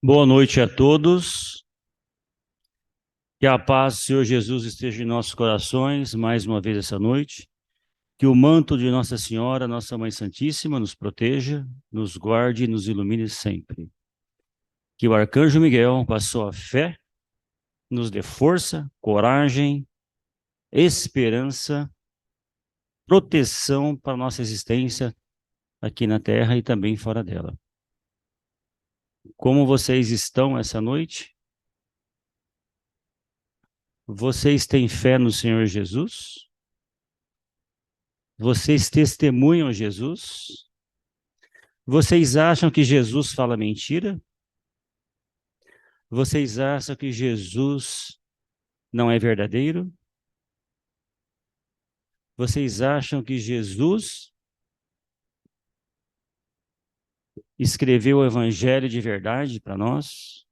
Boa noite a todos. Que a paz do Senhor Jesus esteja em nossos corações mais uma vez essa noite. Que o manto de Nossa Senhora, Nossa Mãe Santíssima, nos proteja, nos guarde e nos ilumine sempre. Que o Arcanjo Miguel, com a sua fé, nos dê força, coragem, esperança, proteção para a nossa existência aqui na Terra e também fora dela. Como vocês estão essa noite? Vocês têm fé no Senhor Jesus? Vocês testemunham Jesus? Vocês acham que Jesus fala mentira? Vocês acham que Jesus não é verdadeiro? Vocês acham que Jesus escreveu o evangelho de verdade para nós?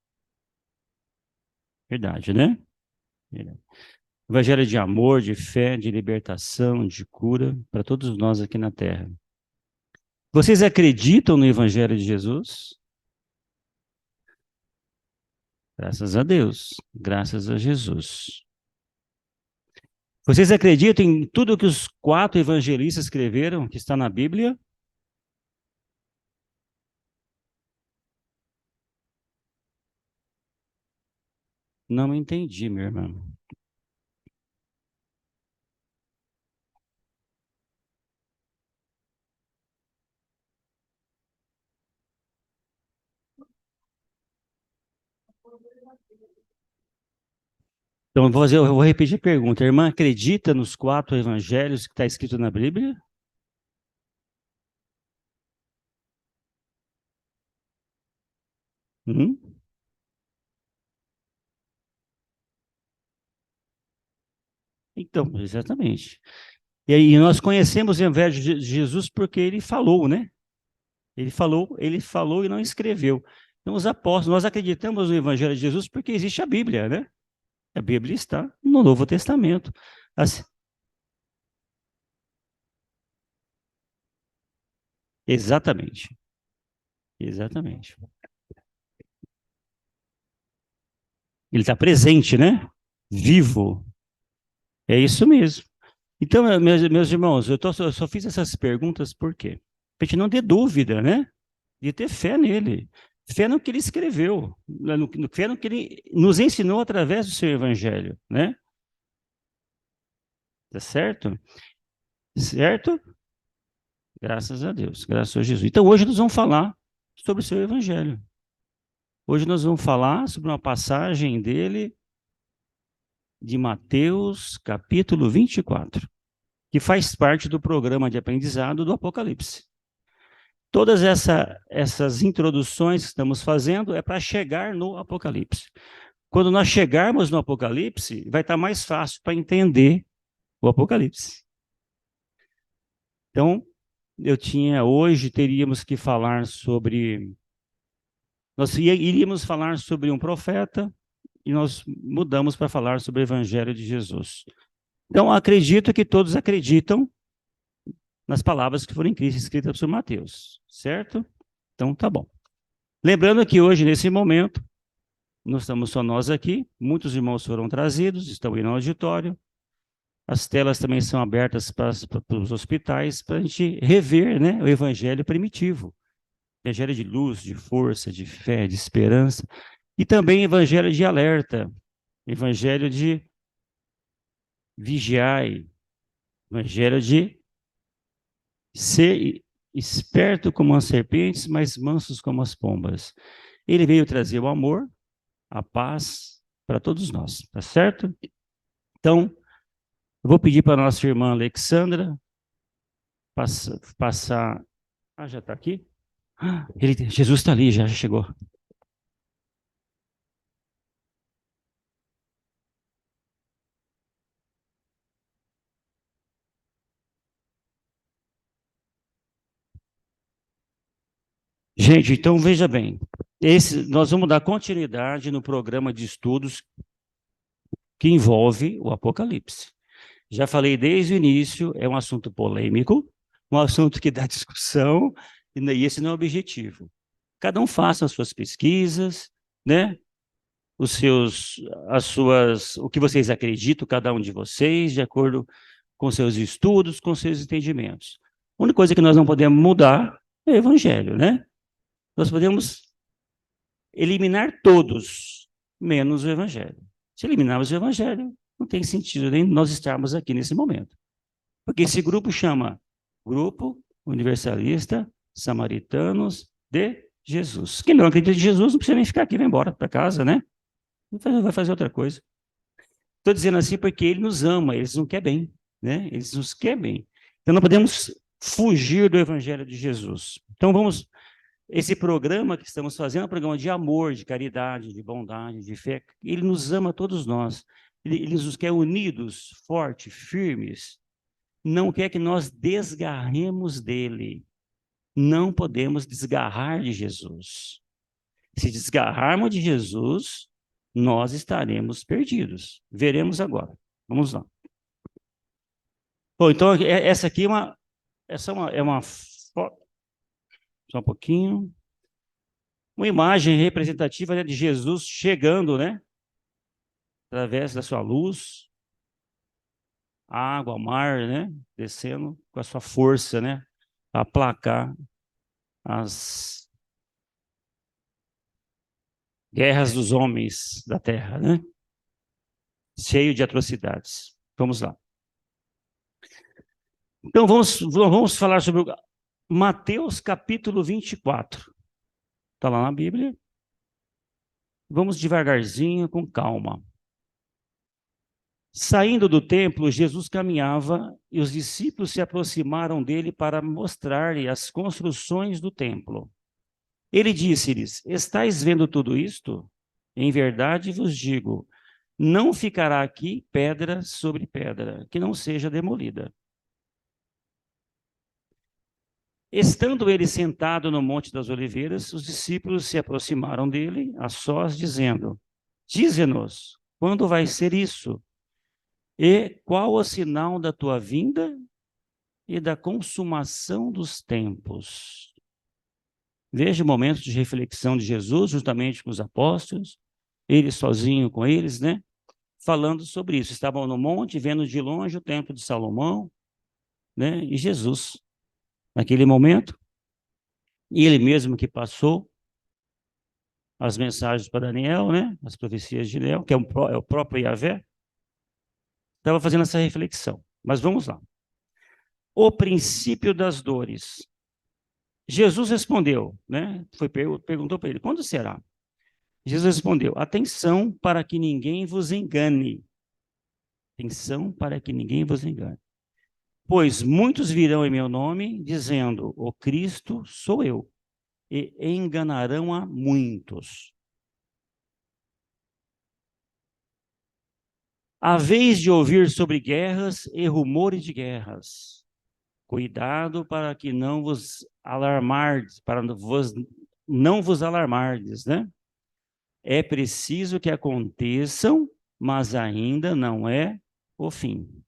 Verdade, né? Verdade. Evangelho de amor, de fé, de libertação, de cura para todos nós aqui na Terra. Vocês acreditam no evangelho de Jesus? Graças a Deus, graças a Jesus. Vocês acreditam em tudo que os 4 evangelistas escreveram, que está na Bíblia? Não entendi, meu irmão. Então, eu vou repetir a pergunta. A irmã acredita nos 4 evangelhos que está escrito na Bíblia? Hum? Então, exatamente. E aí nós conhecemos o evangelho de Jesus porque ele falou, né? Ele falou e não escreveu. Então, os apóstolos, nós acreditamos no evangelho de Jesus porque existe a Bíblia, né? A Bíblia está no Novo Testamento. Assim, exatamente. Exatamente. Ele está presente, né? Vivo. É isso mesmo. Então, meus irmãos, eu só fiz essas perguntas por quê? Para a gente não ter dúvida, né? De ter fé nele. Fé no que ele escreveu, fé no que ele nos ensinou através do seu evangelho, né? Tá certo? Certo? Graças a Deus, graças a Jesus. Então, hoje nós vamos falar sobre o seu evangelho. Hoje nós vamos falar sobre uma passagem dele de Mateus, capítulo 24, que faz parte do programa de aprendizado do Apocalipse. Todas essas introduções que estamos fazendo é para chegar no Apocalipse. Quando nós chegarmos no Apocalipse, vai estar mais fácil para entender o Apocalipse. Então, hoje teríamos que falar sobre, iríamos falar sobre um profeta e nós mudamos para falar sobre o Evangelho de Jesus. Então, acredito que todos acreditam nas palavras que foram escritas por Mateus, certo? Então, tá bom. Lembrando que hoje, nesse momento, não estamos só nós aqui, muitos irmãos foram trazidos, estão aí no auditório, as telas também são abertas para os hospitais, para a gente rever, né, o evangelho primitivo, evangelho de luz, de força, de fé, de esperança, e também evangelho de alerta, evangelho de vigiai, evangelho de ser esperto como as serpentes, mas mansos como as pombas. Ele veio trazer o amor, a paz para todos nós, tá certo? Então, eu vou pedir para a nossa irmã Alexandra passar. Ah, já está aqui? Jesus está ali, já chegou. Gente, então veja bem. Nós vamos dar continuidade no programa de estudos que envolve o Apocalipse. Já falei desde o início, é um assunto polêmico, um assunto que dá discussão, e esse não é o objetivo. Cada um faça as suas pesquisas, né? O que vocês acreditam, cada um de vocês, de acordo com seus estudos, com seus entendimentos. A única coisa que nós não podemos mudar é o evangelho, né? Nós podemos eliminar todos, menos o evangelho. Se eliminarmos o evangelho, não tem sentido nem nós estarmos aqui nesse momento. Porque esse grupo chama Grupo Universalista Samaritanos de Jesus. Quem não acredita em Jesus não precisa nem ficar aqui, vai embora para casa, né? Vai fazer outra coisa. Estou dizendo assim porque ele nos ama, ele nos quer bem, né? Ele nos quer bem. Então não podemos fugir do Evangelho de Jesus. Então vamos, esse programa que estamos fazendo é um programa de amor, de caridade, de bondade, de fé. Ele nos ama a todos nós. Ele nos quer unidos, fortes, firmes. Não quer que nós desgarremos dele. Não podemos desgarrar de Jesus. Se desgarrarmos de Jesus, nós estaremos perdidos. Veremos agora. Vamos lá. Bom, então, essa aqui só um pouquinho. Uma imagem representativa, né, de Jesus chegando, né? Através da sua luz, água, mar, né? Descendo com a sua força, né? Para aplacar as guerras dos homens da terra, né? Cheio de atrocidades. Vamos lá. Então, vamos falar sobre Mateus capítulo 24. Está lá na Bíblia. Vamos devagarzinho, com calma. Saindo do templo, Jesus caminhava e os discípulos se aproximaram dele para mostrar-lhe as construções do templo. Ele disse-lhes: Estais vendo tudo isto? Em verdade vos digo, não ficará aqui pedra sobre pedra, que não seja demolida. Estando ele sentado no Monte das Oliveiras, os discípulos se aproximaram dele, a sós, dizendo: Dize-nos, quando vai ser isso? E qual o sinal da tua vinda e da consumação dos tempos? Veja o momento de reflexão de Jesus, juntamente com os apóstolos, ele sozinho com eles, né? Falando sobre isso. Estavam no monte, vendo de longe o templo de Salomão, né? E Jesus, naquele momento, e ele mesmo que passou as mensagens para Daniel, né? As profecias de Daniel, que é o próprio Yahvé, estava fazendo essa reflexão. Mas vamos lá. O princípio das dores. Jesus respondeu, né? Perguntou para ele: quando será? Jesus respondeu: atenção para que ninguém vos engane. Atenção para que ninguém vos engane. Pois muitos virão em meu nome, dizendo: o Cristo sou eu, e enganarão a muitos. Haveis de ouvir sobre guerras e rumores de guerras. Cuidado para que não vos alarmardes, não vos alarmardes, né? É preciso que aconteçam, mas ainda não é o fim.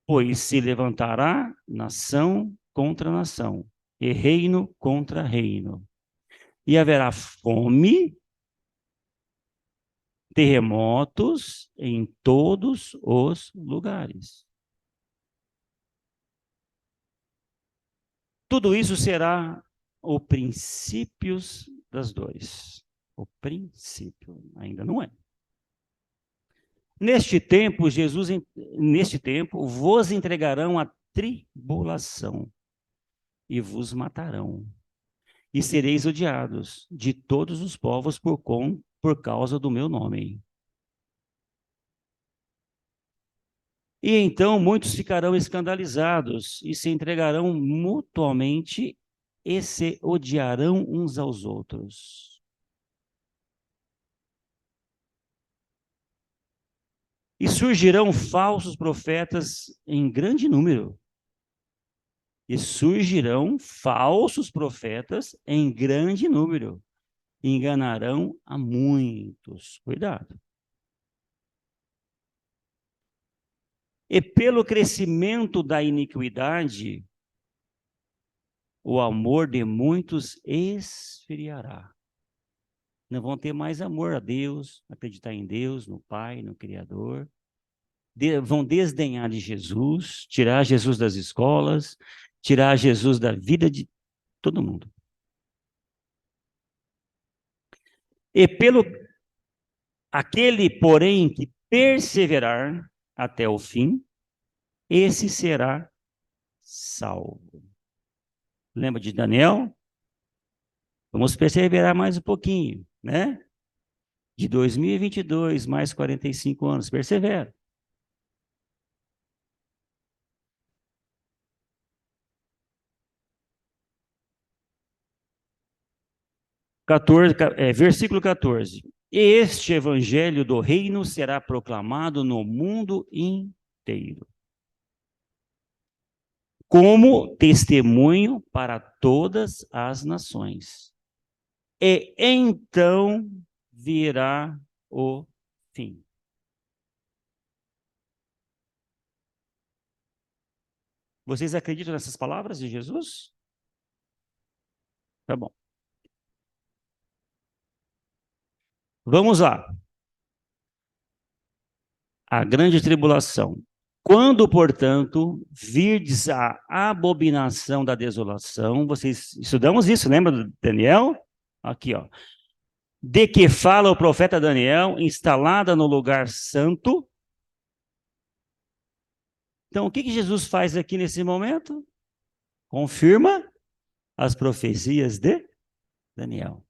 Pois se levantará nação contra nação, e reino contra reino. E haverá fome, terremotos em todos os lugares. Tudo isso será o princípio das dores. O princípio, ainda não é. Neste tempo, vos entregarão a tribulação e vos matarão. E sereis odiados de todos os povos por causa do meu nome. E então muitos ficarão escandalizados e se entregarão mutuamente e se odiarão uns aos outros. E surgirão falsos profetas em grande número. E surgirão falsos profetas em grande número. E enganarão a muitos. Cuidado. E pelo crescimento da iniquidade, o amor de muitos esfriará. Não vão ter mais amor a Deus, acreditar em Deus, no Pai, no Criador. Vão desdenhar de Jesus, tirar Jesus das escolas, tirar Jesus da vida de todo mundo. E pelo aquele, porém, que perseverar até o fim, esse será salvo. Lembra de Daniel? Vamos perseverar mais um pouquinho, né? De 2022, mais 45 anos, persevera. 14, versículo 14. Este evangelho do reino será proclamado no mundo inteiro, como testemunho para todas as nações. E então virá o fim. Vocês acreditam nessas palavras de Jesus? Tá bom. Vamos lá. A grande tribulação. Quando, portanto, virdes a abominação da desolação, vocês estudamos isso, lembra do Daniel? Aqui, ó. De que fala o profeta Daniel, instalada no lugar santo. Então, o que Jesus faz aqui nesse momento? Confirma as profecias de Daniel.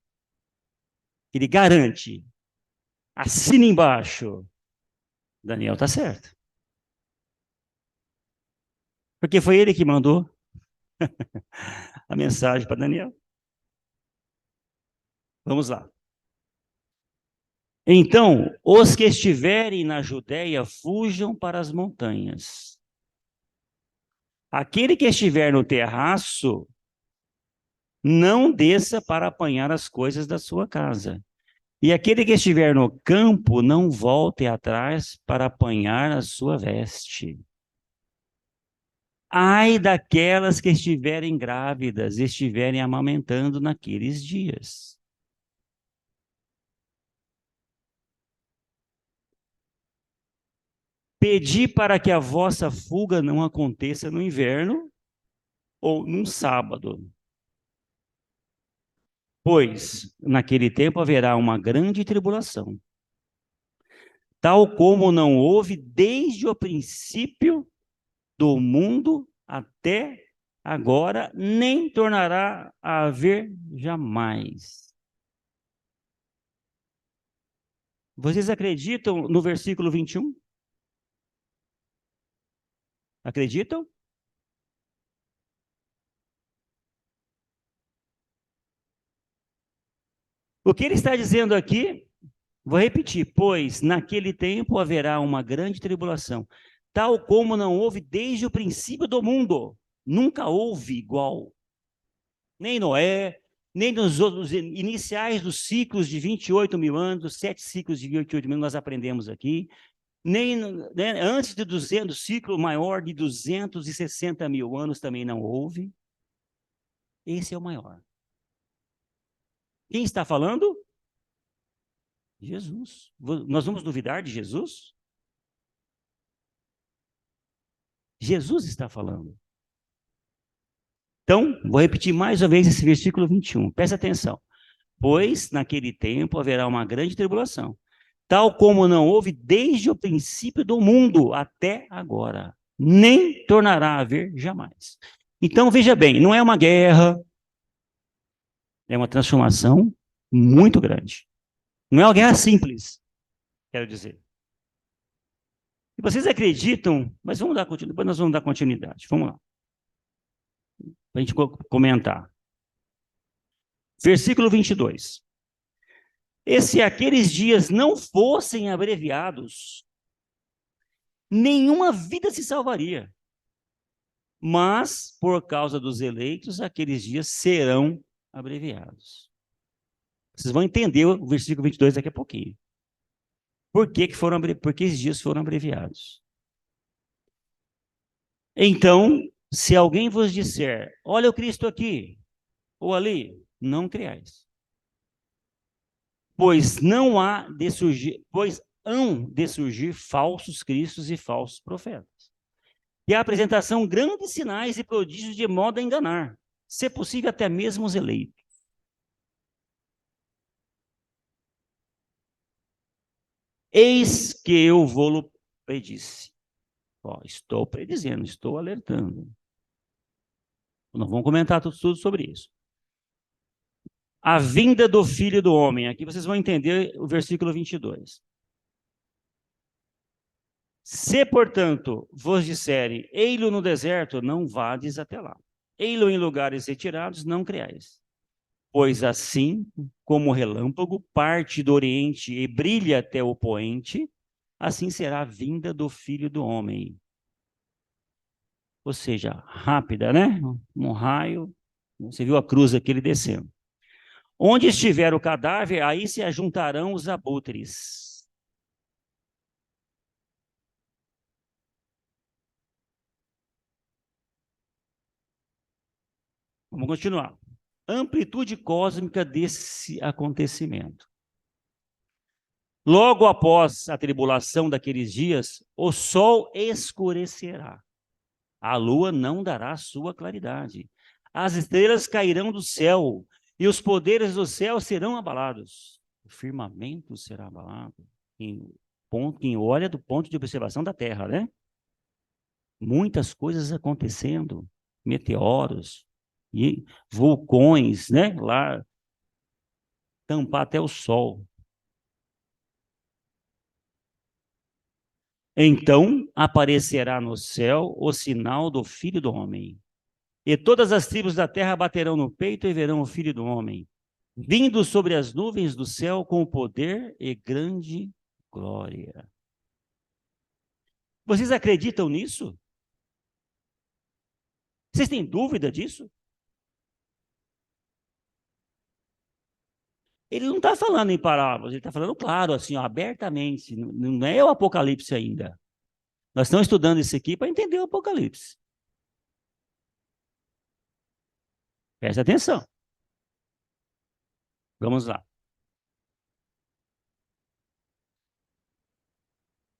Ele garante, assina embaixo, Daniel está certo. Porque foi ele que mandou a mensagem para Daniel. Vamos lá. Então, os que estiverem na Judéia, fujam para as montanhas. Aquele que estiver no terraço, não desça para apanhar as coisas da sua casa. E aquele que estiver no campo, não volte atrás para apanhar a sua veste. Ai daquelas que estiverem grávidas, estiverem amamentando naqueles dias. Pedi para que a vossa fuga não aconteça no inverno ou num sábado. Pois naquele tempo haverá uma grande tribulação, tal como não houve desde o princípio do mundo até agora, nem tornará a haver jamais. Vocês acreditam no versículo 21? Acreditam? O que ele está dizendo aqui, vou repetir, pois naquele tempo haverá uma grande tribulação, tal como não houve desde o princípio do mundo. Nunca houve igual. Nem Noé, nem nos outros iniciais dos ciclos de 28 mil anos, dos 7 ciclos de 28 mil, nós aprendemos aqui. Nem né, antes de 200, ciclo maior de 260 mil anos também não houve. Esse é o maior. Quem está falando? Jesus. Nós vamos duvidar de Jesus? Jesus está falando. Então, vou repetir mais uma vez esse versículo 21. Presta atenção. Pois naquele tempo haverá uma grande tribulação, tal como não houve desde o princípio do mundo até agora, nem tornará a haver jamais. Então, veja bem, não é uma guerra, é uma transformação muito grande. Não é uma guerra simples, quero dizer. E vocês acreditam, mas vamos dar continuidade, depois nós vamos dar continuidade. Vamos lá. Para a gente comentar. Versículo 22. E se aqueles dias não fossem abreviados, nenhuma vida se salvaria. Mas, por causa dos eleitos, aqueles dias serão abreviados. Vocês vão entender o versículo 22 daqui a pouquinho. Por que esses dias foram abreviados? Então, se alguém vos disser, olha o Cristo aqui, ou ali, não creais. pois hão de surgir falsos cristos e falsos profetas. E a apresentação grandes sinais e prodígios de modo a enganar, se possível até mesmo os eleitos. Eis que eu vou-lo predisse. Ó, estou predizendo, estou alertando. Não vamos comentar tudo sobre isso. A vinda do Filho do Homem. Aqui vocês vão entender o versículo 22. Se, portanto, vos disserem, ei-lo no deserto, não vades até lá. Ei-lo em lugares retirados, não creais. Pois assim como o relâmpago parte do oriente e brilha até o poente, assim será a vinda do Filho do Homem. Ou seja, rápida, né? Um raio. Você viu a cruz aqui ele descendo. Onde estiver o cadáver, aí se ajuntarão os abutres. Vamos continuar. Amplitude cósmica desse acontecimento. Logo após a tribulação daqueles dias, o sol escurecerá. A lua não dará sua claridade. As estrelas cairão do céu e os poderes do céu serão abalados. O firmamento será abalado. Quem olha do ponto de observação da Terra, né? Muitas coisas acontecendo. Meteoros e vulcões, né? Lá, tampar até o sol. Então aparecerá no céu o sinal do Filho do Homem. E todas as tribos da terra baterão no peito e verão o Filho do Homem, vindo sobre as nuvens do céu com poder e grande glória. Vocês acreditam nisso? Vocês têm dúvida disso? Ele não está falando em parábolas, ele está falando claro, assim, ó, abertamente. Não é o Apocalipse ainda. Nós estamos estudando isso aqui para entender o Apocalipse. Presta atenção. Vamos lá.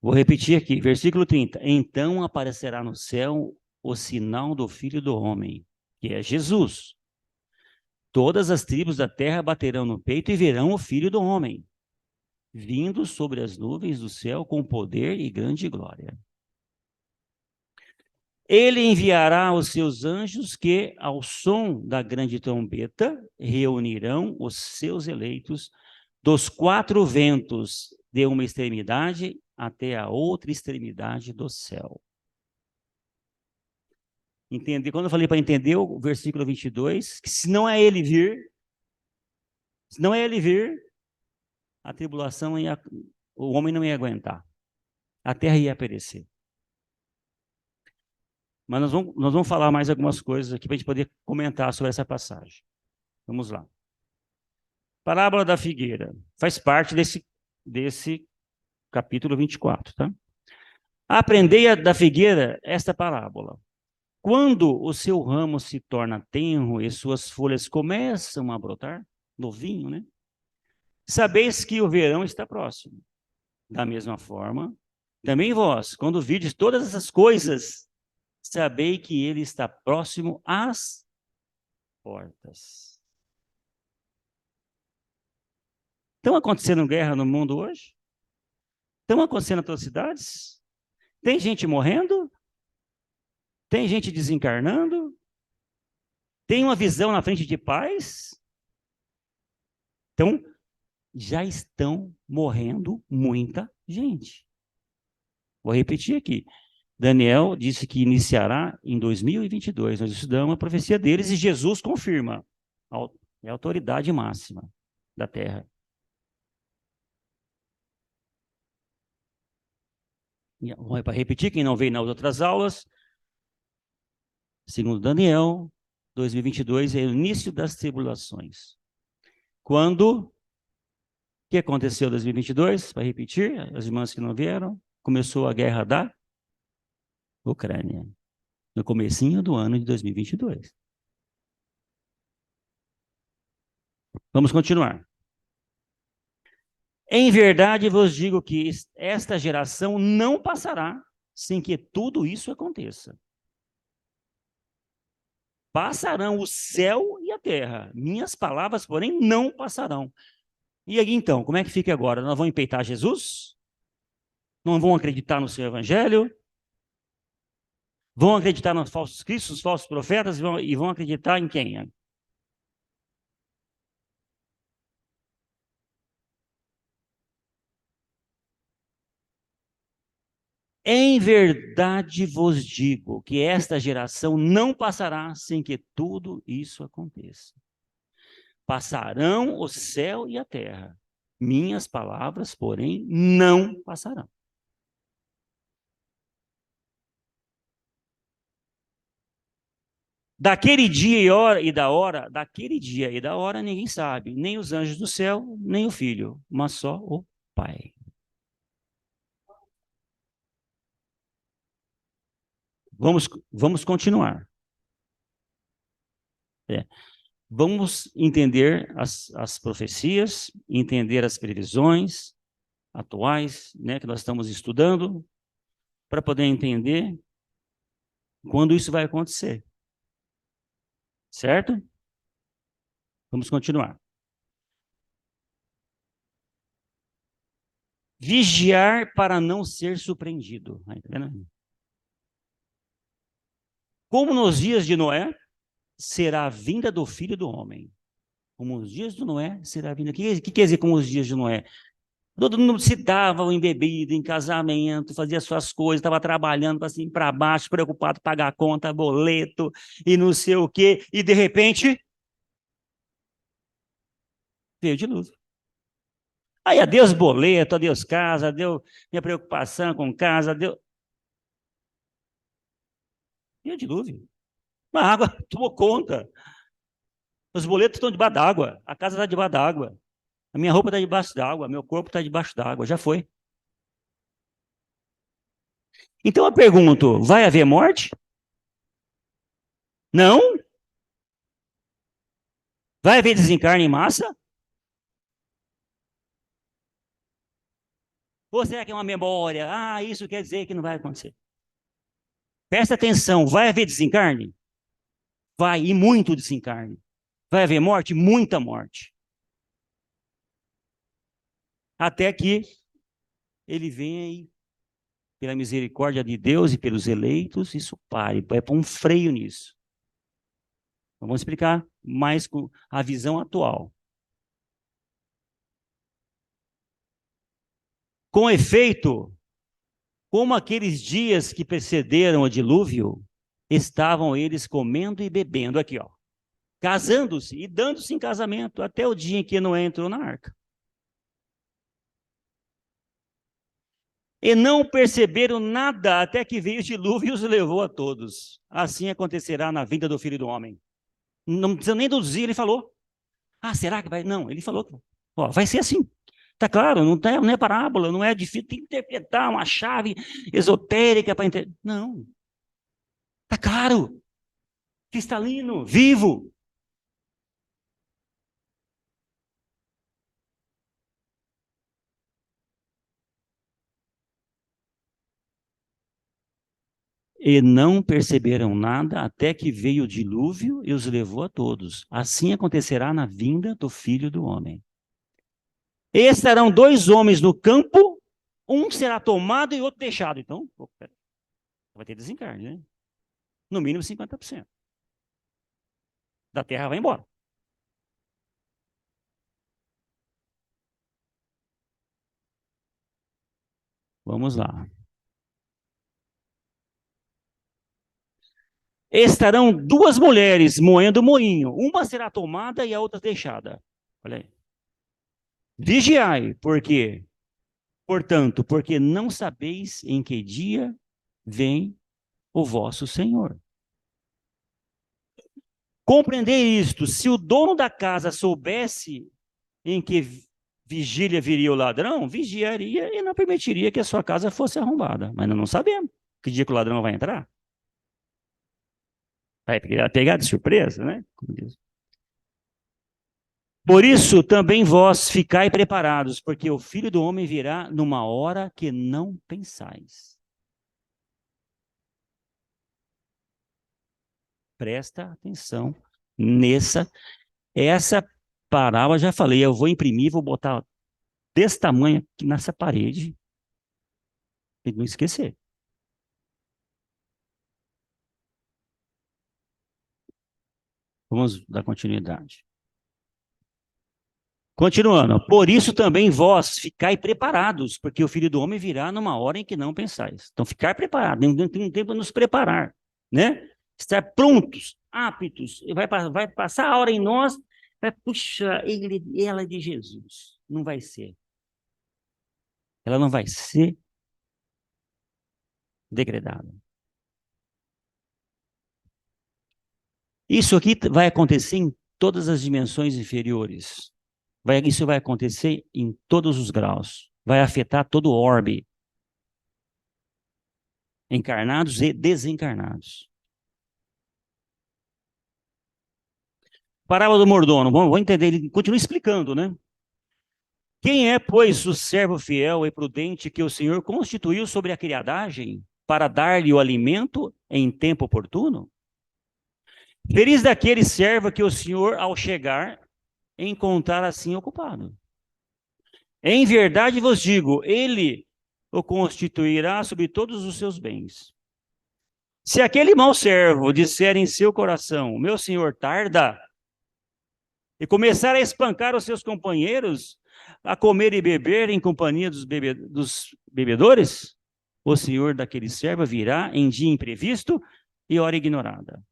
Vou repetir aqui, versículo 30. Então aparecerá no céu o sinal do Filho do Homem, que é Jesus. Todas as tribos da terra baterão no peito e verão o Filho do Homem, vindo sobre as nuvens do céu com poder e grande glória. Ele enviará os seus anjos que, ao som da grande trombeta, reunirão os seus eleitos dos quatro ventos, de uma extremidade até a outra extremidade do céu. Entender, quando eu falei para entender o versículo 22, que se não é ele vir, a tribulação o homem não ia aguentar. A terra ia perecer. Mas nós vamos falar mais algumas coisas aqui para a gente poder comentar sobre essa passagem. Vamos lá. Parábola da figueira. Faz parte desse capítulo 24, tá? Aprendei da figueira esta parábola. Quando o seu ramo se torna tenro e suas folhas começam a brotar, novinho, né? Sabeis que o verão está próximo. Da mesma forma, também vós, quando vides todas essas coisas, sabei que ele está próximo às portas. Estão acontecendo guerra no mundo hoje? Estão acontecendo atrocidades? Tem gente morrendo? Tem gente desencarnando? Tem uma visão na frente de paz? Então, já estão morrendo muita gente. Vou repetir aqui. Daniel disse que iniciará em 2022. Nós estudamos a profecia deles e Jesus confirma. É a autoridade máxima da terra. Para repetir, quem não veio nas outras aulas, segundo Daniel, 2022 é o início das tribulações. Quando? O que aconteceu em 2022? Para repetir, as irmãs que não vieram, começou a guerra da Ucrânia, no comecinho do ano de 2022. Vamos continuar. Em verdade vos digo que esta geração não passará sem que tudo isso aconteça. Passarão o céu e a terra. Minhas palavras, porém, não passarão. E aí, então, como é que fica agora? Nós vamos empeitar Jesus? Não vão acreditar no seu evangelho? Vão acreditar nos falsos cristos, nos falsos profetas e vão acreditar em quem? Em verdade vos digo que esta geração não passará sem que tudo isso aconteça. Passarão o céu e a terra. Minhas palavras, porém, não passarão. Daquele dia e hora e da hora, daquele dia e da hora, ninguém sabe, nem os anjos do céu, nem o filho, mas só o Pai. Vamos continuar. É. Vamos entender as profecias, entender as previsões atuais, né, que nós estamos estudando, para poder entender quando isso vai acontecer. Certo? Vamos continuar. Vigiar para não ser surpreendido. Tá vendo? Como nos dias de Noé, será a vinda do Filho do Homem. Como os dias de Noé, será a vinda. O que quer dizer como os dias de Noé? Todo mundo se dava em bebida, em casamento, fazia suas coisas, estava trabalhando para cima para baixo, preocupado em pagar conta, boleto e não sei o quê. E de repente, veio o dilúvio. Aí, adeus boleto, adeus casa, adeus minha preocupação com casa, adeus. Veio o dilúvio. A água tomou conta. Os boletos estão debaixo d'água, a casa está debaixo d'água, a minha roupa está debaixo d'água, meu corpo está debaixo d'água, já foi. Então eu pergunto: vai haver morte? Não? Vai haver desencarne em massa? Ou será que é uma memória? Ah, isso quer dizer que não vai acontecer. Presta atenção: vai haver desencarne? Vai, e muito desencarne. Vai haver morte? Muita morte. Até que ele venha aí, pela misericórdia de Deus e pelos eleitos, isso pare. Vai pôr um freio nisso. Vamos explicar mais com a visão atual. Com efeito, como aqueles dias que precederam o dilúvio, estavam eles comendo e bebendo, aqui ó, casando-se e dando-se em casamento, até o dia em que Noé entrou na arca. E não perceberam nada até que veio o dilúvio e os levou a todos. Assim acontecerá na vinda do Filho do Homem. Não precisa nem deduzir, ele falou. Ah, será que vai? Não, ele falou. Ó, vai ser assim. Tá claro, não é parábola, não é difícil, tem que interpretar uma chave esotérica para entender. Não. Tá claro, cristalino, vivo. E não perceberam nada até que veio o dilúvio e os levou a todos. Assim acontecerá na vinda do Filho do Homem. Estarão dois homens no campo, um será tomado e outro deixado. Então, vai ter desencarne, né? No mínimo 50%. Da terra vai embora. Vamos lá. Estarão duas mulheres moendo moinho. Uma será tomada e a outra deixada. Olha aí. Vigiai, porque, portanto, porque não sabeis em que dia vem o vosso Senhor. Compreender isto, se o dono da casa soubesse em que vigília viria o ladrão, vigiaria e não permitiria que a sua casa fosse arrombada. Mas nós não sabemos que dia que o ladrão vai entrar. Vai pegar de surpresa, né? Como diz. Por isso também vós ficai preparados, porque o Filho do Homem virá numa hora que não pensais. Presta atenção nessa, essa parábola, já falei, eu vou imprimir, vou botar desse tamanho aqui nessa parede, e não esquecer. Vamos dar continuidade. Continuando, por isso também vós ficai preparados, porque o Filho do Homem virá numa hora em que não pensais. Então, ficar preparado, não tem tempo para nos preparar, né? Estar prontos, aptos, vai passar a hora em nós, puxa, ela é de Jesus. Não vai ser. Ela não vai ser degradada. Isso aqui vai acontecer em todas as dimensões inferiores. Isso vai acontecer em todos os graus. Vai afetar todo o orbe, encarnados e desencarnados. Parábola do mordomo, vamos entender, ele continua explicando, né? Quem é, pois, o servo fiel e prudente que o Senhor constituiu sobre a criadagem para dar-lhe o alimento em tempo oportuno? Feliz daquele servo que o Senhor, ao chegar, encontrar assim ocupado. Em verdade vos digo, ele o constituirá sobre todos os seus bens. Se aquele mau servo disser em seu coração, meu senhor tarda, e começar a espancar os seus companheiros, a comer e beber em companhia dos bebedores, o senhor daquele servo virá em dia imprevisto e hora ignorada.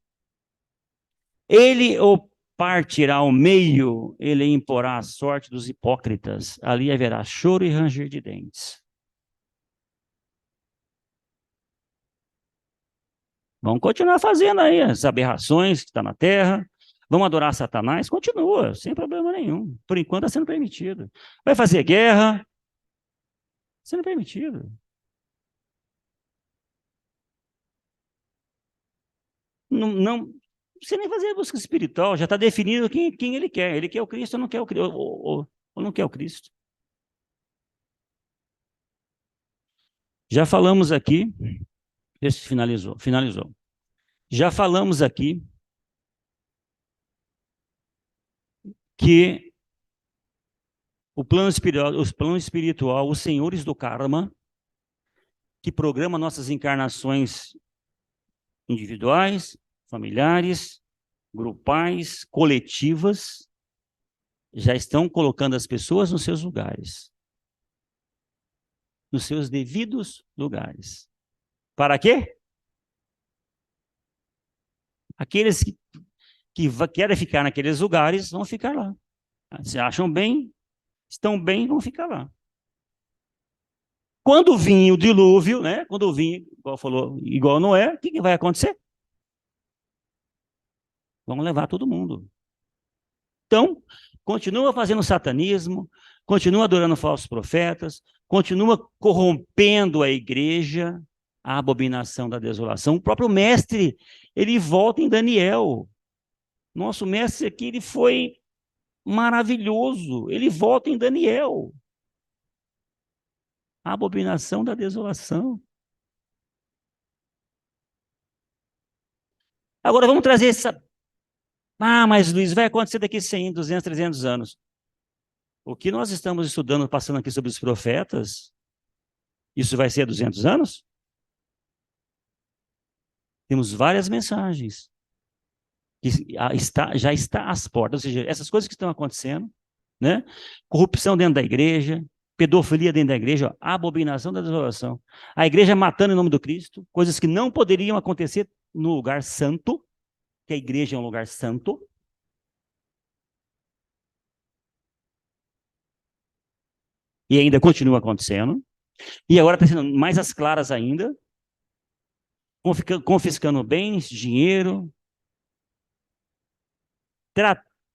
Ele o partirá ao meio, ele imporá a sorte dos hipócritas, ali haverá choro e ranger de dentes. Vamos continuar fazendo aí as aberrações que estão na terra. Vamos adorar Satanás? Continua, sem problema nenhum. Por enquanto está sendo permitido. Vai fazer guerra? Sendo permitido. Não, não precisa nem fazer busca espiritual, já está definido quem ele quer. Ele quer o Cristo ou não quer o Cristo, ou não quer o Cristo. Já falamos aqui, esse finalizou. Já falamos aqui que o plano espiritual, os senhores do karma, que programa nossas encarnações individuais, familiares, grupais, coletivas, já estão colocando as pessoas nos seus lugares. Nos seus devidos lugares. Para quê? Aqueles que querem ficar naqueles lugares vão ficar lá. Se acham bem, estão bem, vão ficar lá. Quando vir o dilúvio, né? Quando vir, igual falou, igual Noé, o que vai acontecer? Vão levar todo mundo. Então, continua fazendo satanismo, continua adorando falsos profetas, continua corrompendo a igreja, a abominação da desolação. O próprio mestre, ele volta em Daniel. Nosso mestre aqui, ele foi maravilhoso. Ele volta em Daniel. A abominação da desolação. Agora vamos trazer essa... Ah, mas Luiz, vai acontecer daqui 100, 200, 300 anos. O que nós estamos estudando, passando aqui sobre os profetas, isso vai ser 200 anos? Temos várias mensagens que já está às portas, ou seja, essas coisas que estão acontecendo, né? Corrupção dentro da igreja, pedofilia dentro da igreja, ó, abominação da desolação, a igreja matando em nome do Cristo, coisas que não poderiam acontecer no lugar santo, que a igreja é um lugar santo. E ainda continua acontecendo. E agora está sendo mais as claras ainda, confiscando bens, dinheiro,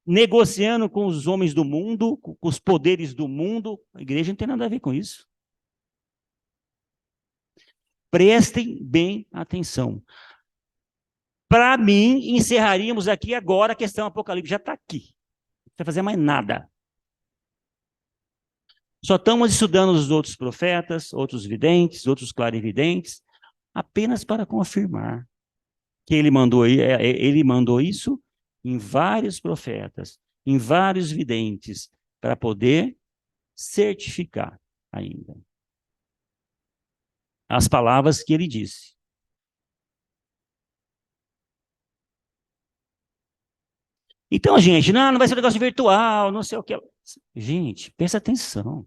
negociando com os homens do mundo, com os poderes do mundo. A igreja não tem nada a ver com isso. Prestem bem atenção. Para mim, encerraríamos aqui agora a questão apocalíptica. Já está aqui. vai fazer mais nada. Só estamos estudando os outros profetas, outros videntes, outros clarividentes, apenas para confirmar que ele mandou isso em vários profetas, em vários videntes, para poder certificar ainda as palavras que ele disse. Então, gente, não vai ser um negócio virtual, não sei o que. Gente, presta atenção.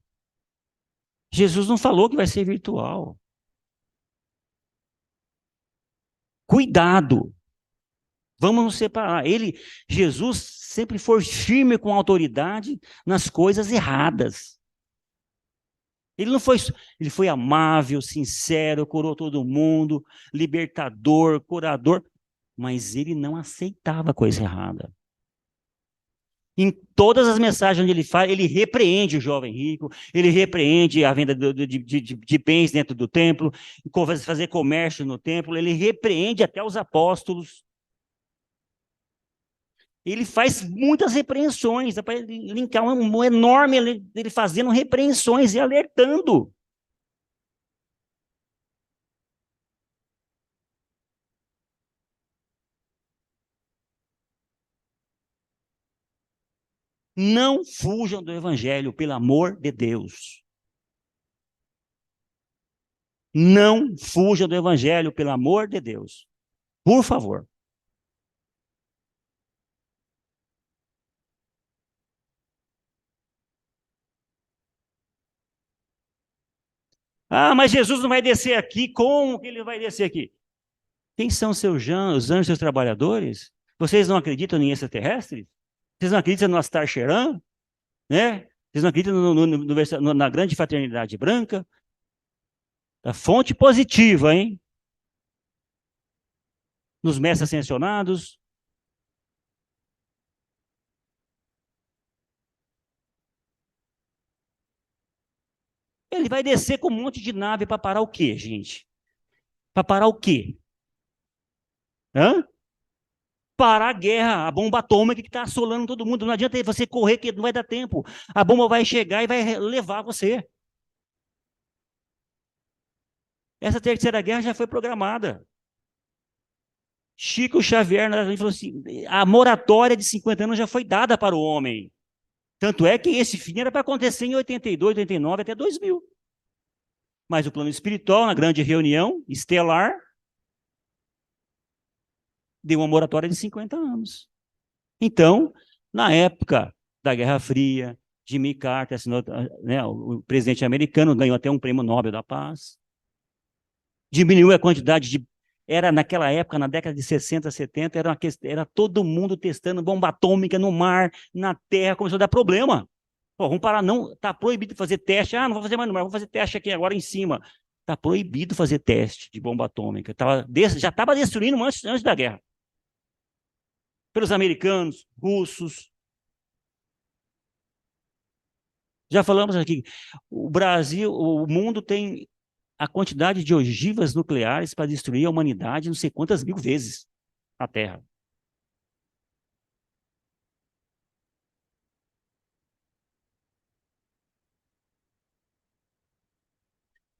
Jesus não falou que vai ser virtual. Cuidado. Vamos nos separar. Jesus sempre foi firme com autoridade nas coisas erradas. Ele não foi, ele foi amável, sincero, curou todo mundo, libertador, curador, mas ele não aceitava coisa errada. Em todas as mensagens onde ele fala, ele repreende o jovem rico, ele repreende a venda de bens dentro do templo, fazer comércio no templo, ele repreende até os apóstolos. Ele faz muitas repreensões, dá para linkar um enorme ele fazendo repreensões e alertando. Não fujam do evangelho, pelo amor de Deus. Não fujam do evangelho, pelo amor de Deus. Por favor. Ah, mas Jesus não vai descer aqui. Como que ele vai descer aqui? Quem são os anjos, seus trabalhadores? Vocês não acreditam em extraterrestres? Vocês não acreditam no Astar Sheran? Né? Vocês não acreditam na grande fraternidade branca? A fonte positiva, hein? Nos mestres ascensionados. Ele vai descer com um monte de nave para parar o quê, gente? Para parar o quê? Hã? Parar a guerra, a bomba atômica que está assolando todo mundo. Não adianta você correr, que não vai dar tempo. A bomba vai chegar e vai levar você. Essa terceira guerra já foi programada. Chico Xavier falou assim: a moratória de 50 anos já foi dada para o homem. Tanto é que esse fim era para acontecer em 82, 89, até 2000. Mas o plano espiritual, na grande reunião estelar, deu uma moratória de 50 anos. Então, na época da Guerra Fria, Jimmy Carter assinou, né, o presidente americano ganhou até um prêmio Nobel da Paz. Diminuiu a quantidade de... Era naquela época, na década de 60, 70, era todo mundo testando bomba atômica no mar, na terra, começou a dar problema. Pô, vamos parar, não, está proibido fazer teste. Ah, não vou fazer mais no mar, vou fazer teste aqui agora em cima. Está proibido fazer teste de bomba atômica. Já estava destruindo antes da guerra. Pelos americanos, russos. Já falamos aqui, o Brasil, o mundo tem a quantidade de ogivas nucleares para destruir a humanidade não sei quantas mil vezes a Terra.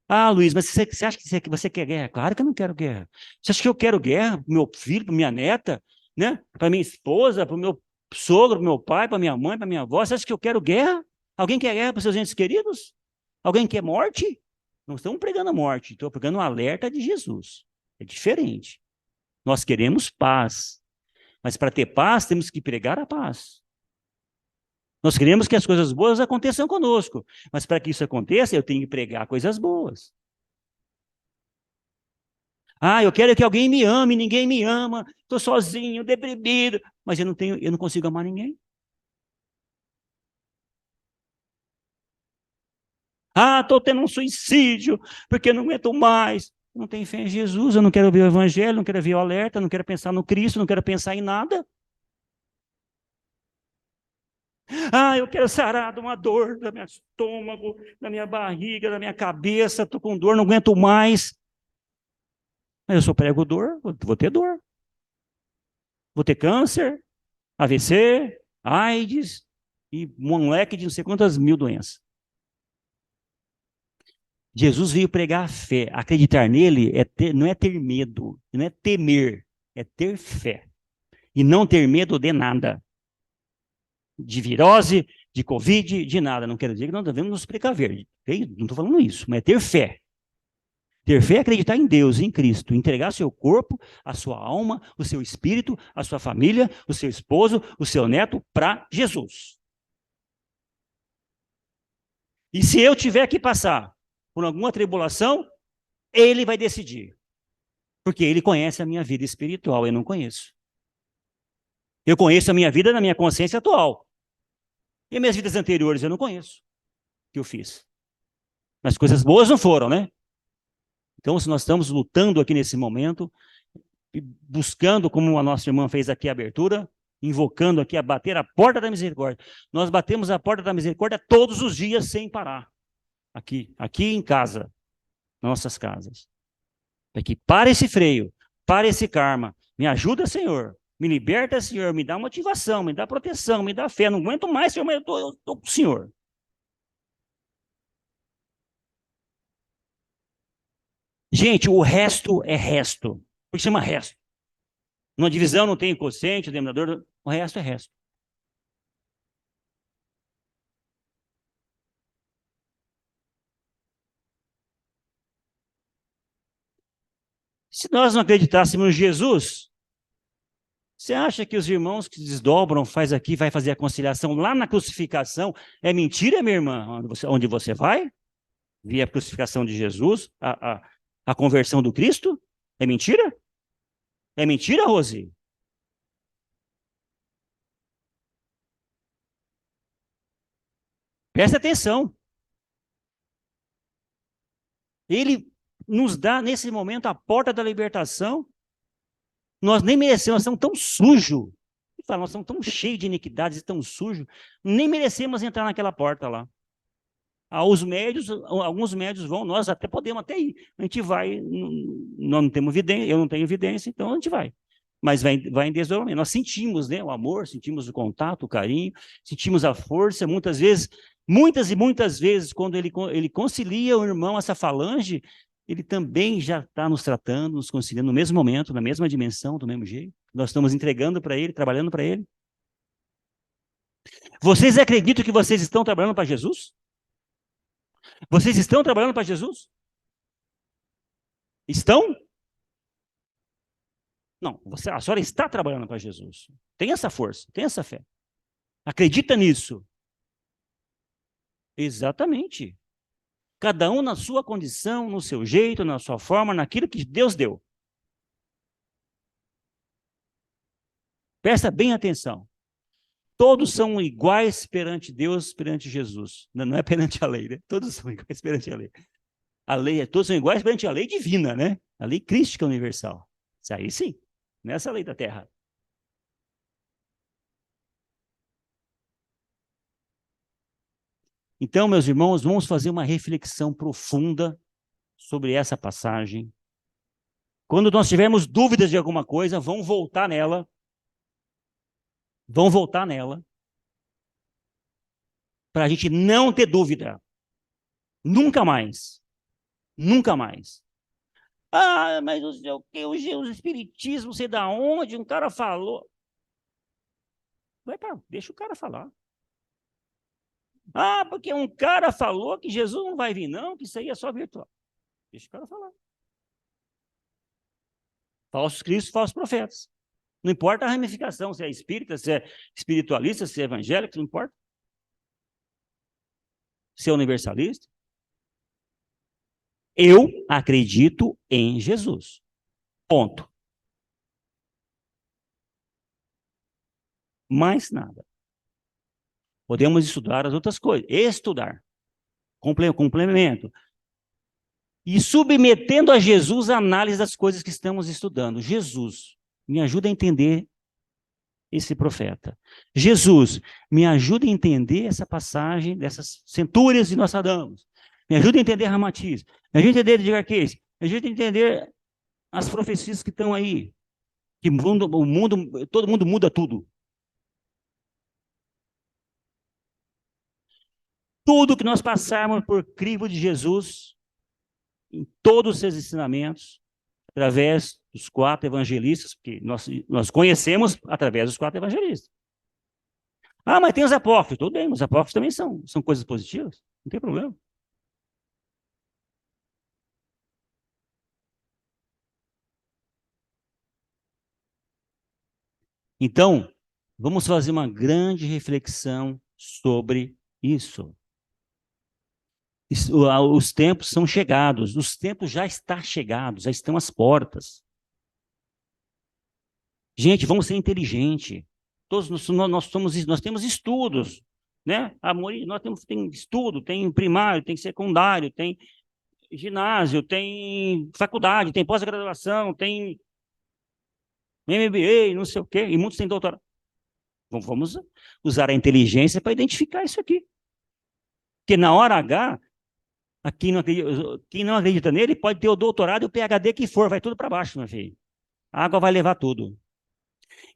Ah, Luiz, mas você acha que você quer guerra? Claro que eu não quero guerra. Você acha que eu quero guerra para meu filho, para minha neta, né? Para minha esposa, para o meu sogro, para meu pai, para minha mãe, para minha avó? Você acha que eu quero guerra? Alguém quer guerra para seus entes queridos? Alguém quer morte? Não estamos pregando a morte, estou pregando um alerta de Jesus. É diferente. Nós queremos paz, mas para ter paz temos que pregar a paz. Nós queremos que as coisas boas aconteçam conosco, mas para que isso aconteça, eu tenho que pregar coisas boas. Ah, eu quero que alguém me ame, ninguém me ama, estou sozinho, deprimido, mas eu não consigo amar ninguém. Ah, estou tendo um suicídio, porque eu não aguento mais. Não tenho fé em Jesus, eu não quero ver o evangelho, não quero ver o alerta, não quero pensar no Cristo, não quero pensar em nada. Ah, eu quero sarar de uma dor do meu estômago, da minha barriga, da minha cabeça, estou com dor, não aguento mais. Mas eu só prego dor, vou ter dor. Vou ter câncer, AVC, AIDS, E um moleque de não sei quantas mil doenças. Jesus veio pregar a fé. Acreditar nele não é ter medo, não é temer, é ter fé. E não ter medo de nada. De virose, de Covid, de nada. Não quero dizer que nós devemos nos precaver. Não estou falando isso, mas é ter fé. Ter fé é acreditar em Deus, em Cristo, entregar seu corpo, a sua alma, o seu espírito, a sua família, o seu esposo, o seu neto para Jesus. E se eu tiver que passar por alguma tribulação, ele vai decidir. Porque ele conhece a minha vida espiritual, eu não conheço. Eu conheço a minha vida na minha consciência atual. E minhas vidas anteriores eu não conheço o que eu fiz. Mas coisas boas não foram, né? Então, se nós estamos lutando aqui nesse momento, buscando, como a nossa irmã fez aqui a abertura, invocando aqui a bater a porta da misericórdia. Nós batemos a porta da misericórdia todos os dias sem parar. Aqui em casa, nas nossas casas. Para que pare esse freio, pare esse karma. Me ajuda, Senhor. Me liberta, Senhor. Me dá motivação, me dá proteção, me dá fé. Não aguento mais, Senhor, mas eu estou com o Senhor. Gente, o resto é resto. Por que chama resto? Numa divisão não tem quociente, denominador, o resto é resto. Se nós não acreditássemos em Jesus, você acha que os irmãos que desdobram, faz aqui, vai fazer a conciliação lá na crucificação, é mentira, minha irmã? Onde você vai? Via a crucificação de Jesus, a conversão do Cristo? É mentira? É mentira, Rose? Presta atenção. Ele nos dá, nesse momento, a porta da libertação. Nós nem merecemos, nós estamos tão sujos. Nós estamos tão cheios de iniquidades e tão sujos, nem merecemos entrar naquela porta lá. Os médios, alguns médios vão, nós até podemos até ir. A gente vai, nós não temos evidência, eu não tenho evidência, então a gente vai. Mas vai em desdobramento. Nós sentimos, né, o amor, sentimos o contato, o carinho, sentimos a força, muitas e muitas vezes, quando ele concilia o irmão, essa falange, ele também já está nos tratando, nos conciliando no mesmo momento, na mesma dimensão, do mesmo jeito. Nós estamos entregando para ele, trabalhando para ele. Vocês acreditam que vocês estão trabalhando para Jesus? Vocês estão trabalhando para Jesus? Estão? Não, a senhora está trabalhando para Jesus. Tem essa força, tem essa fé. Acredita nisso. Exatamente. Cada um na sua condição, no seu jeito, na sua forma, naquilo que Deus deu. Presta bem atenção. Todos são iguais perante Deus, perante Jesus. Não é perante a lei, né? Todos são iguais perante a lei. Todos são iguais perante a lei divina, né? A lei crística universal. Isso aí sim, nessa lei da terra. Então, meus irmãos, vamos fazer uma reflexão profunda sobre essa passagem. Quando nós tivermos dúvidas de alguma coisa, vão voltar nela. Vão voltar nela. Para a gente não ter dúvida. Nunca mais. Nunca mais. Ah, mas o espiritismo, sei da onde, um cara falou. Deixa o cara falar. Ah, porque um cara falou que Jesus não vai vir, não, que isso aí é só virtual. Deixa o cara falar. Falsos cristos, falsos profetas. Não importa a ramificação, se é espírita, se é espiritualista, se é evangélico, não importa. Se é universalista. Eu acredito em Jesus. Ponto. Mais nada. Podemos estudar as outras coisas. Estudar. Complemento. E submetendo a Jesus a análise das coisas que estamos estudando. Jesus, me ajuda a entender esse profeta. Jesus, me ajuda a entender essa passagem dessas centúrias de Nostradamus. Me ajuda a entender Ramatiz. Me ajuda a entender Edgar Cayce. Me ajuda a entender as profecias que estão aí. Que todo mundo muda tudo. Tudo que nós passarmos por crivo de Jesus, em todos os seus ensinamentos, através dos 4 evangelistas, que nós conhecemos através dos 4 evangelistas. Ah, mas tem os apóstolos. Tudo bem, os apóstolos também são coisas positivas, não tem problema. Então, vamos fazer uma grande reflexão sobre isso. Os tempos são chegados, os tempos já estão chegados, já estão às portas. Gente, vamos ser inteligentes. Todos nós temos estudos, né? Nós tem estudo, tem primário, tem secundário, tem ginásio, tem faculdade, tem pós-graduação, tem MBA, não sei o quê, e muitos têm doutorado. Vamos usar a inteligência para identificar isso aqui. Porque na hora H, quem não acredita nele pode ter o doutorado e o PhD que for, vai tudo para baixo, meu filho. A água vai levar tudo.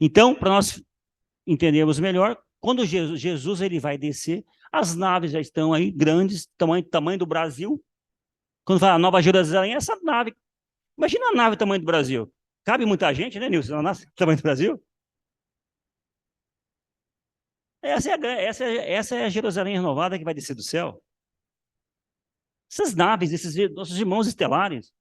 Então, para nós entendermos melhor, quando Jesus ele vai descer, as naves já estão aí, grandes, tamanho do Brasil. Quando fala Nova Jerusalém, essa nave. Imagina a nave do tamanho do Brasil. Cabe muita gente, né, Nilson? A nave do tamanho do Brasil. Essa é a Jerusalém renovada que vai descer do céu. Essas naves, esses nossos irmãos estelares.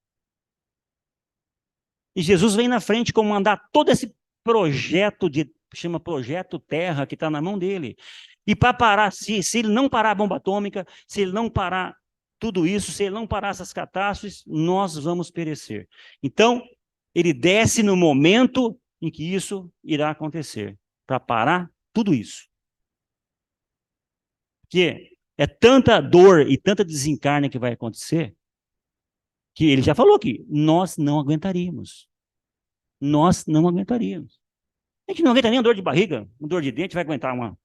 E Jesus vem na frente comandar todo esse projeto chama Projeto Terra, que está na mão dele. E para parar, se ele não parar a bomba atômica, se ele não parar tudo isso, se ele não parar essas catástrofes, nós vamos perecer. Então, ele desce no momento em que isso irá acontecer, para parar tudo isso. Porque é tanta dor e tanta desencarne que vai acontecer, que ele já falou que nós não aguentaríamos. Nós não aguentaríamos. A gente não aguenta nem uma dor de barriga, uma dor de dente, vai aguentar uma.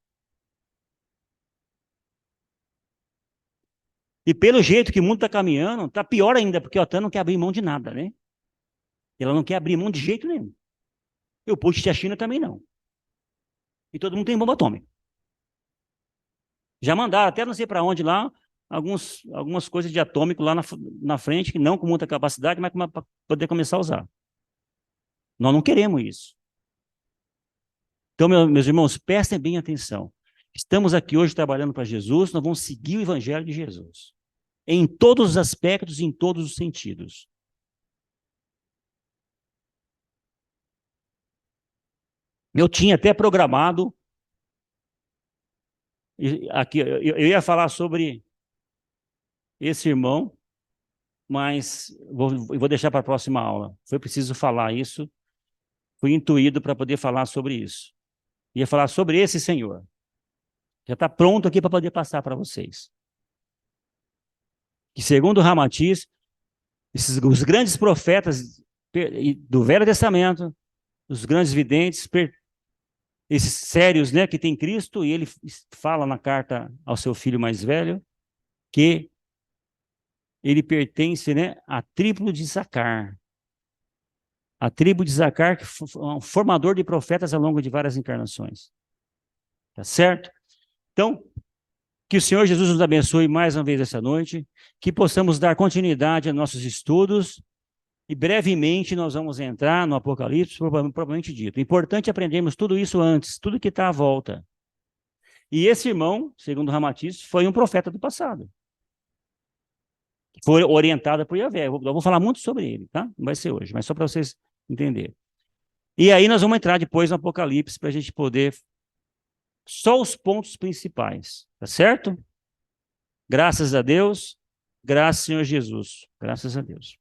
E pelo jeito que o mundo está caminhando, está pior ainda, porque a OTAN não quer abrir mão de nada, né? Ela não quer abrir mão de jeito nenhum. E o Putin e a China também não. E todo mundo tem bomba atômica. Já mandaram até não sei para onde lá, algumas coisas de atômico lá na frente, que não com muita capacidade, mas para poder começar a usar. Nós não queremos isso. Então, meus irmãos, prestem bem atenção. Estamos aqui hoje trabalhando para Jesus, nós vamos seguir o Evangelho de Jesus. Em todos os aspectos, em todos os sentidos. Eu tinha até programado, aqui, eu ia falar sobre esse irmão, mas vou deixar para a próxima aula. Foi preciso falar isso, fui intuído para poder falar sobre isso. Ia falar sobre esse senhor. Já está pronto aqui para poder passar para vocês. Que segundo Ramatiz, os grandes profetas do Velho Testamento, os grandes videntes, esses sérios, né, que tem Cristo, e ele fala na carta ao seu filho mais velho, que ele pertence, né, à tribo de Isacar. A tribo de Isacar, que foi um formador de profetas ao longo de várias encarnações. Tá certo? Então, que o Senhor Jesus nos abençoe mais uma vez essa noite, que possamos dar continuidade aos nossos estudos, e brevemente nós vamos entrar no Apocalipse, propriamente dito. Importante aprendermos tudo isso antes, tudo que está à volta. E esse irmão, segundo Ramatiz, foi um profeta do passado. Foi orientado por Yahvé. Eu vou falar muito sobre ele, tá? Não vai ser hoje, mas só para vocês entenderem. E aí nós vamos entrar depois no Apocalipse para a gente poder... Só os pontos principais, tá certo? Graças a Deus, graças ao Senhor Jesus. Graças a Deus.